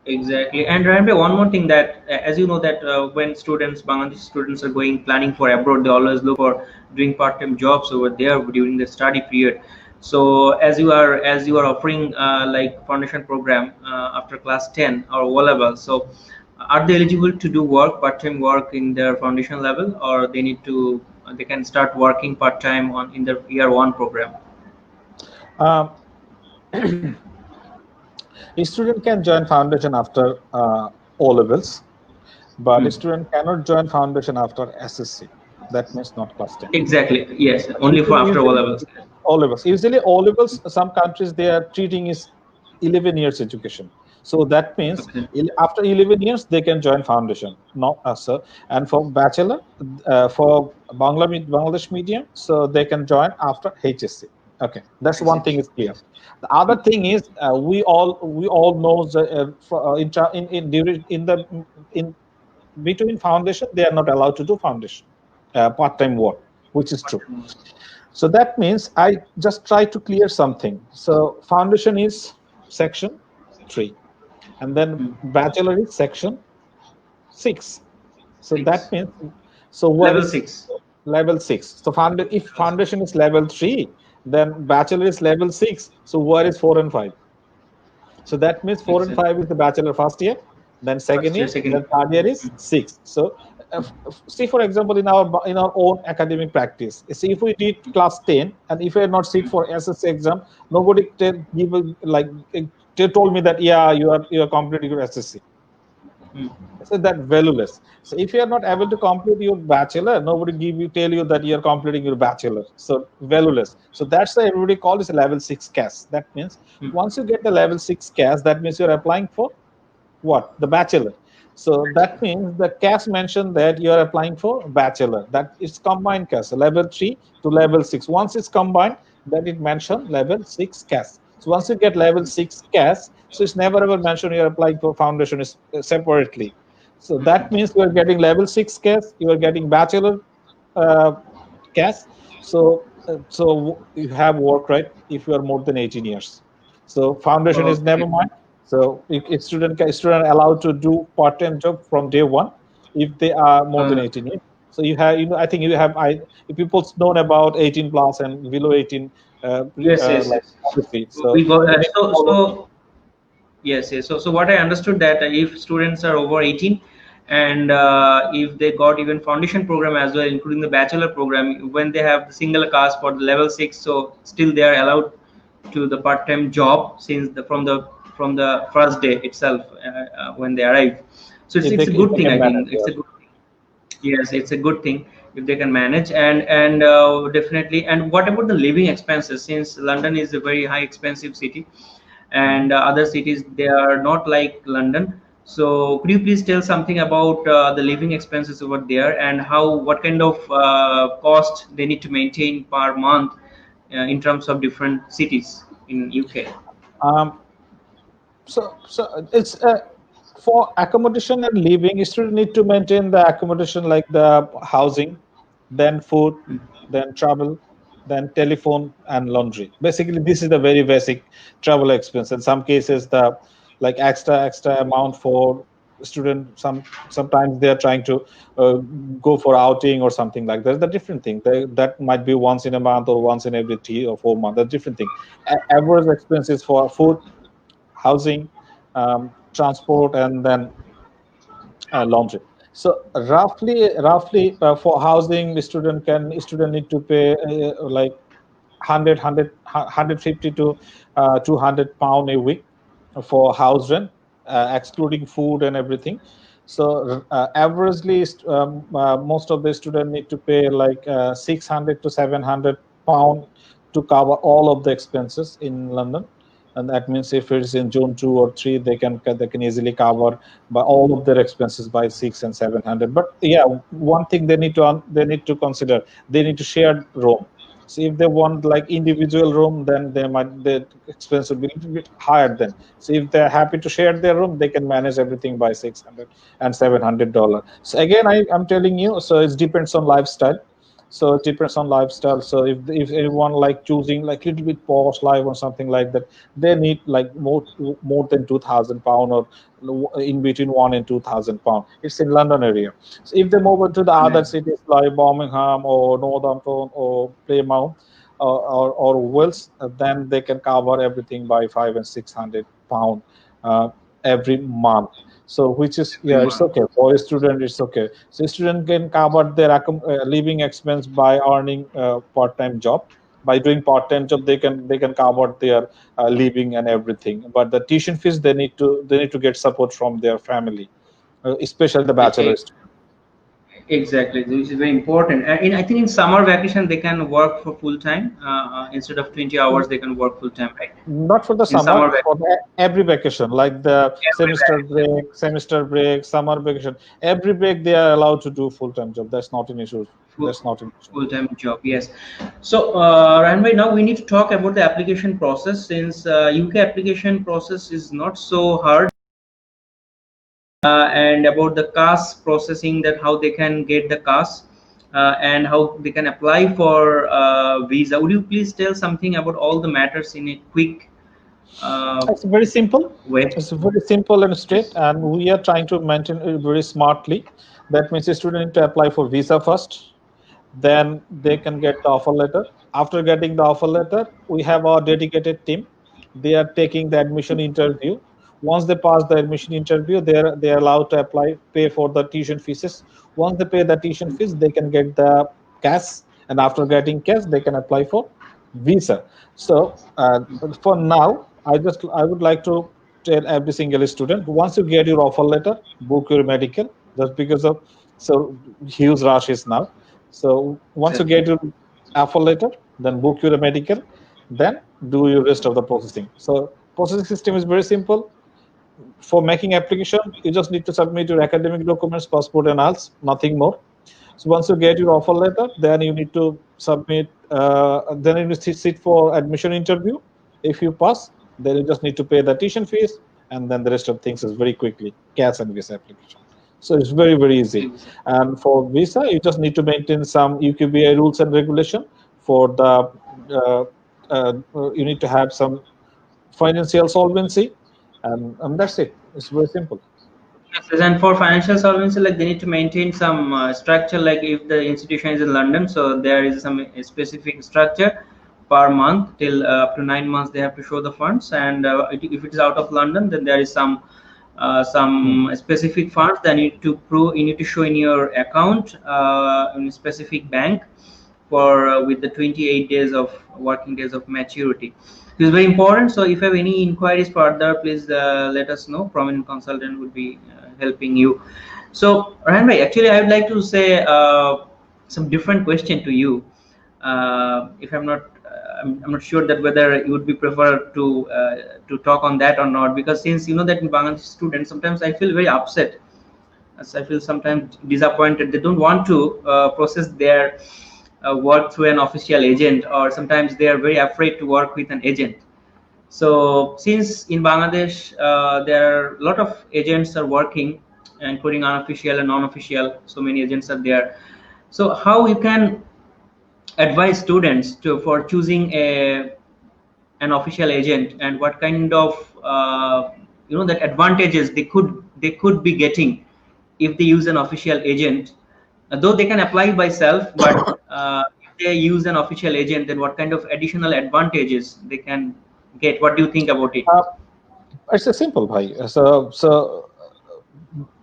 Exactly. And remember one more thing, that as you know that when Bangladeshi students are going planning for abroad, they always look for doing part-time jobs over there during the study period. So as you are offering like foundation program after class 10 or O level, so are they eligible to do part-time work in their foundation level, or they can start working part-time on in their year one program? Um, a student can join foundation after O levels, but a Hmm. student cannot join foundation after SSC. That means not class 10. Exactly. Yes. Only for Usually, after O usually levels. O levels. Usually O levels. Some countries they are treating is 11 years education. So that means Okay. after 11 years they can join foundation. No, sir. And for bachelor, for Bangladesh medium, so they can join after HSC. Okay, that's one thing is clear. The other thing is we all know the, in between foundation, they are not allowed to do foundation part-time work, which is true. So that means I just try to clear something. So foundation is section 3, and then bachelor is section 6. So that 6. means, so what Level is 6. level 6? So if foundation is level 3, then bachelor is level 6. So what is 4 and 5? So that means 4 and Exactly. 5 is the bachelor first year, then second First year, year, second then third year is 6. So see, for example, in our own academic practice, see, if we did class 10 and if I had not sit for SSC exam, nobody told me that yeah, you are completing your SSC. year. So that valueless. So if you are not able to complete your bachelor, nobody tell you that you are completing your bachelor. So valueless. So that's why everybody call this a level 6 CAS. That means once you get the level 6 CAS, that means you're applying for what? The bachelor. So that means the CAS mentioned that you are applying for bachelor. That is combined CAS, level 3 to level 6. Once it's combined, then it mentioned level 6 CAS. So once you get level 6 CAS, so it's never ever mentioned you're applying for foundation separately. So that means you are getting level 6 CAS, you are getting bachelor uh, CAS. So you have work, right, if you are more than 18 years. So foundation is Okay. never mind. So if student allowed to do part-time job from day one if they are more than Uh, 18 years. So you have, I think you have, if people's known about 18 plus and below 18, yes, yes, like yes. obviously. We So got they need to follow. yes, yes. So what I understood that if students are over 18 and if they got even foundation program as well, including the bachelor program, when they have the single cast for the level 6, so still they are allowed to the part-time job since from the first day itself when they arrive. So it's a If good they thing, can I manage, think. It's yeah. a good thing. Yes, it's a good thing if they can manage, and definitely. And what about the living expenses? Since London is a very high expensive city, Mhm. and other cities they are not like London. So could you please tell something about the living expenses over there and what kind of cost they need to maintain per month in terms of different cities in UK? Um, so it's for accommodation and living, you still need to maintain the accommodation like the housing, then food, then travel, then telephone and laundry. Basically, this is the very basic travel expense. In some cases, the like extra amount for student. Sometimes they are trying to uh, go for outing or something like that. The different thing that might be once in a month or once in every 3 or 4 months. The different thing. Average expenses for food, housing, transport, and then laundry. So roughly for housing, the student need to pay like 150 to 200 pound a week for house rent, excluding food and everything. So averagely, most of the student need to pay like 600 to 700 pound to cover all of the expenses in London. And that means if it's in June 2 or 3, they can easily cover by all of their expenses by 600 and 700. But yeah, one thing they need to consider, they need to share room. So if they want like individual room, then the expense will be a little bit higher then. So if they're happy to share their room, they can manage everything by 600 and 700 dollars. So again, I'm telling you, so it depends on lifestyle. So it depends on lifestyle. So if anyone like choosing like little bit posh life or something like that, they need like more than 2,000 pound, or in between 1 and 2,000 pound. It's in London area. So if they move into the other cities like Birmingham or Northampton or Plymouth or Wales, then they can cover everything by 500 and 600 pound every month. So which is, Every yeah, it's month. okay for a student. It's okay. So student can cover their living expense by earning part-time job. By doing part-time job, they can cover their living and everything. But the tuition fees, they need to get support from their family, especially the E- bachelor e- student. Exactly, which is very important. I think in summer vacation they can work for full time instead of 20 hours. They can work full time, right? Not for the In summer, summer for vacation, every vacation, like the every vacation, semester break, summer vacation, every break they are allowed to do full-time job. That's not an issue. full, That's not an issue. full-time job. Yes. So, Ranbhai, now we need to talk about the application process since UK application process is not so hard. and about the CAS processing, that how they can get the CAS and how they can apply for visa. Would you please tell something about all the matters in a quick uh, It's very simple. way? It's very simple and straight, Yes. and we are trying to maintain it very smartly. That means the student need to apply for visa first, then they can get the offer letter. After getting the offer letter, we have our dedicated team. They are taking the admission interview. Once they pass the admission interview, they are allowed to apply, pay for the tuition fees. Once they pay the tuition fees, they can get the cash, and after getting cash, they can apply for visa. So for now, I would like to tell every single student, once you get your offer letter, book your medical, just because of so huge rush is now. So once you Exactly. get your offer letter, then book your medical, then do your rest of the processing. So processing system is very simple. For making application, you just need to submit your academic documents, passport and else, nothing more. So once you get your offer letter, then you need to submit, then you need to sit for admission interview. If you pass, then you just need to pay the tuition fees, and then the rest of things is very quickly cash and visa application. So it's very, very easy. And for visa, you just need to maintain some UQBI rules and regulation. For the you need to have some financial solvency, and that's it. It's very simple. Yes, yes, and for financial solvency, like they need to maintain some structure. Like if the institution is in London, so there is some specific structure per month till up to 9 months they have to show the funds. And if it is out of London, then there is Hmm. some specific funds that need to prove. You need to show in your account in a specific bank for with the 28 days of working days of maturity. This is very important. So if you have any inquiries further, please let us know. Prominent consultant would be helping you. So Ryan bhai, actually I would like to say some different question to you. If I'm not I'm not sure that whether you would be prefer to talk on that or not, because since you know that in Bangladesh students sometimes I feel very upset, as I feel sometimes disappointed. They don't want to process their work through an official agent, or sometimes they are very afraid to work with an agent. So since in Bangladesh there are a lot of agents are working, including unofficial and non-official, so many agents are there. So how you can advise students to for choosing a an official agent, and what kind of that advantages they could be getting if they use an official agent. Though they can apply by self, but if they use an official agent, then what kind of additional advantages they can get? What do you think about it? Uh, it's a simple, bhai. So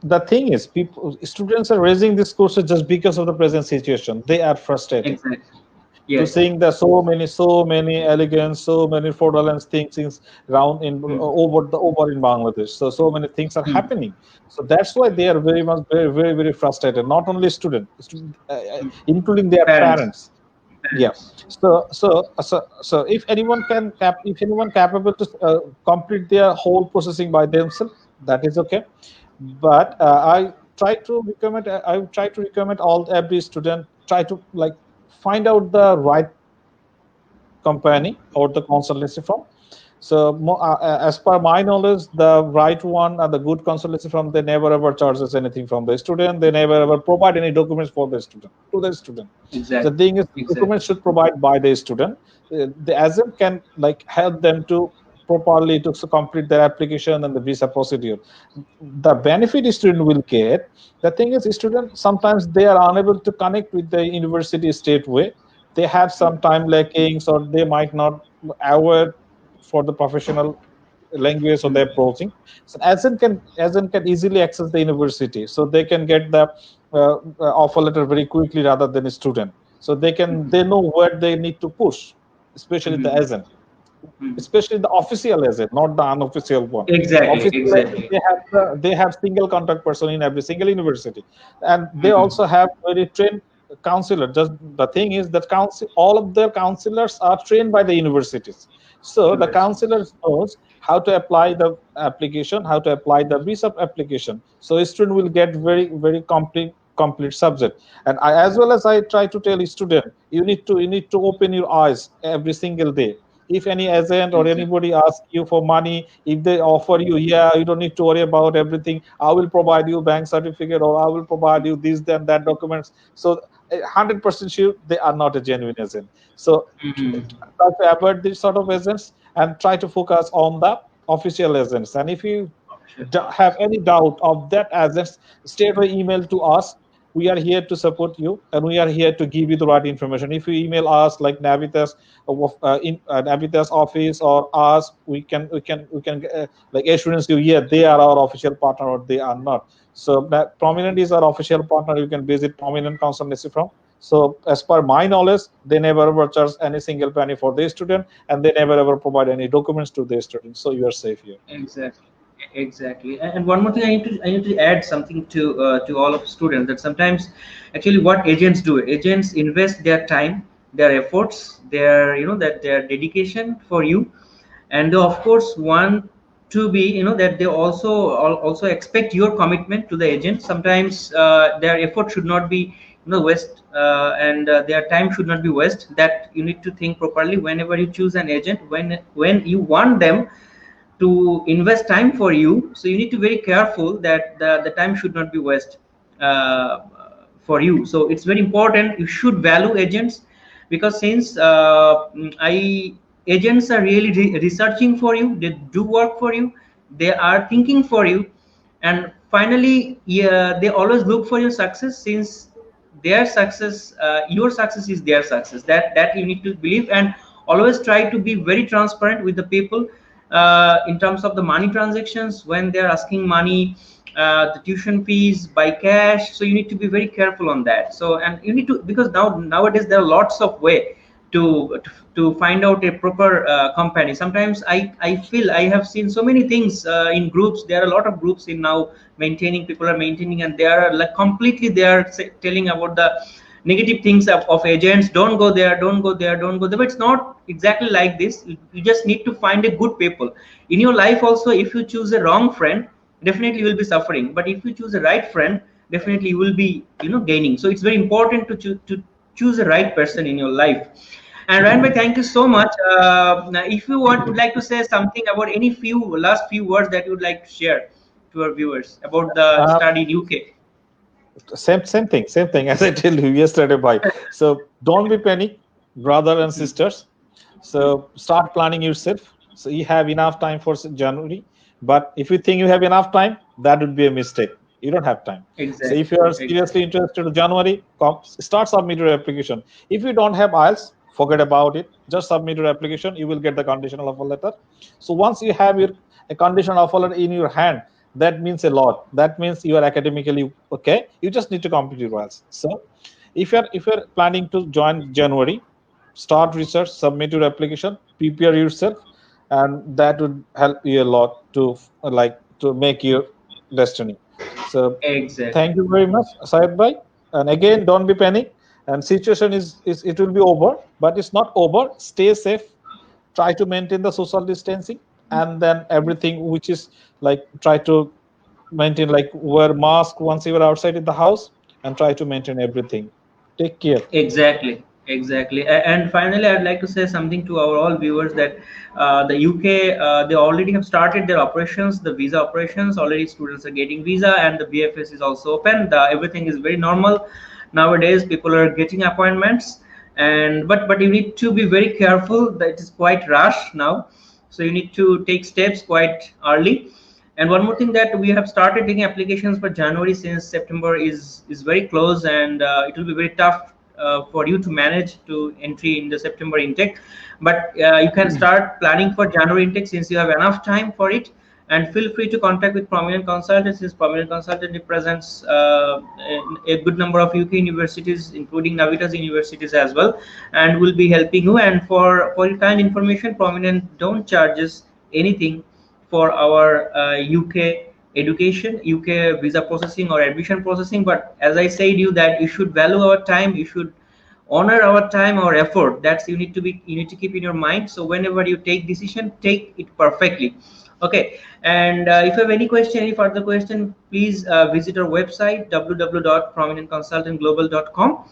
the thing is, people, students are raising these courses just because of the present situation. They are frustrated Exactly. to Yes. seeing the so many elegance, so many fraudulent things around in Hmm. over in Bangladesh. So many things are Hmm. happening. So that's why they are very much very frustrated. Not only Hmm. including their Parents. parents. Yeah. Parents. So if anyone if anyone capable to complete their whole processing by themselves, that is okay. But I would try to recommend all every student try to like find out the right company or the consultancy firm. So as per my knowledge, the right one and the good consultancy firm, they never ever charges anything from the student. They never ever provide any documents for the student to the student. The Exactly. thing is, Exactly. documents should provide by the student. The agent can like help them to properly to complete their application and the visa procedure. The benefit student will get. The thing is, student sometimes they are unable to connect with the university straight way. They have some time lackings, or they might not aware for the professional language or their Hmm. approaching. So agent can easily access the university, so they can get the offer letter very quickly rather than a student. So they know where they need to push, especially the Hmm. agent, Hmm. especially the official agent, not the unofficial one. Exactly. Official agent, Exactly. they have single contact person in every single university, and they Hmm. also have very trained counselor. Just the thing is that all of their counselors are trained by the universities, so the Universities. counselors knows how to apply the application, how to apply the visa application. So a student will get very complete subject. And as well as I try to tell a student, you need to open your eyes every single day. If any agent or Exactly. anybody asks you for money, if they offer you, yeah, you don't need to worry about everything, I will provide you bank certificate, or I will provide you this, then that documents. So 100% sure they are not a genuine agent. So try to avoid these sort of agents and try to focus on the official agents. And if you Sure. have any doubt of that agents, straight away email to us. We are here to support you, and we are here to give you the right information. If you email us like Navitas, in Navitas office or us, we can like assurance you, yeah, they are our official partner or they are not. So that Prominent is our official partner. You can visit Prominent consultancy from. So as per my knowledge, they never ever charge any single penny for their student, and they never ever provide any documents to their students. So you are safe here. Exactly, exactly. And one more thing, I need to add something to all of students, that sometimes actually what agents do, agents invest their time, their efforts, their that their dedication for you, and they of course want to be that they also expect your commitment to the agent. Sometimes their effort should not be waste, and their time should not be waste. That you need to think properly whenever you choose an agent, when you want them to invest time for you, so you need to be very careful that the time should not be waste for you. So it's very important, you should value agents, because since agents are really researching for you, they do work for you, they are thinking for you, and finally, yeah, they always look for your success. Since their success, your success is their success, that you need to believe. And always try to be very transparent with the people, in terms of the money transactions, when they're asking money, the tuition fees by cash. So you need to be very careful on that. So, and you need to, because nowadays there are lots of way to find out a proper company. Sometimes I feel I have seen so many things in groups. There are a lot of groups in now maintaining, people are maintaining, and they are like completely they are telling about the negative things of agents. Don't go there, don't go there, don't go there. But it's not exactly like this. You just need to find a good people in your life. Also, if you choose a wrong friend, definitely you will be suffering. But if you choose a right friend, definitely you will be gaining. So it's very important to choose the right person in your life. And Ryan, thank you so much. Now if you would like to say something about any last few words that you would like to share to our viewers about the Uh, study in UK. same thing as I tell you yesterday. Bye. So don't be panic, brother and sisters. So start planning yourself. So you have enough time for January. But if you think you have enough time, that would be a mistake. You don't have time. So Exactly. if you are seriously Exactly. interested in January, start submit your application. If you don't have IELTS, forget about it. Just submit your application. You will get the conditional offer letter. So once you have your a conditional offer letter in your hand, that means a lot. That means you are academically okay. You just need to complete your IELTS. So if you're planning to join January, start research, submit your application, prepare yourself, and that would help you a lot to to make your destiny. So Exactly. thank you very much, Syed Bhai. And again, don't be panic. And situation is it will be over, but it's not over. Stay safe. Try to maintain the social distancing, and then everything which is try to maintain, like wear mask once you are outside in the house, and try to maintain everything. Take care. Exactly, exactly. And finally, I'd like to say something to our all viewers, that the UK, they already have started their operations, the visa operations. Already, students are getting visa, and the BFS is also open. Everything is very normal nowadays. People are getting appointments, and but you need to be very careful. That it is quite rush now, so you need to take steps quite early. And one more thing, that we have started taking applications for January, since September is very close, and it will be very tough for you to manage to entry in the September intake. But you can start planning for January intake since you have enough time for it. And feel free to contact with Prominent Consultants, since Prominent Consultant represents a good number of UK universities, including Navitas universities as well, and will be helping you. And for your kind information, Prominent don't charges anything for our UK education, UK visa processing or admission processing. But as I said you, that you should value our time, you should honor our time, our effort. That's you need to keep in your mind. So whenever you take decision, take it perfectly. Okay. And if you have any question, any further question, please visit our website www.prominentconsultantglobal.com.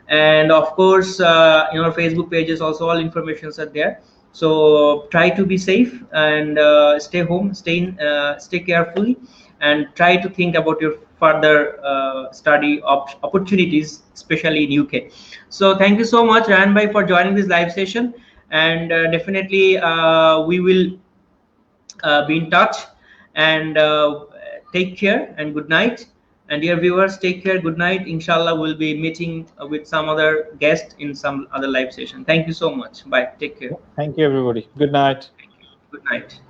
And of course, in our Facebook pages also, all informations are there. So try to be safe and stay home, stay carefully, and try to think about your further study opportunities, especially in UK. So thank you so much, Rayhan bhai, for joining this live session, and definitely we will be in touch, and take care and good night. And dear viewers, take care, good night. Inshallah, we'll be meeting with some other guest in some other live session. Thank you so much. Bye. Take care. Thank you, everybody. Good night. Good night.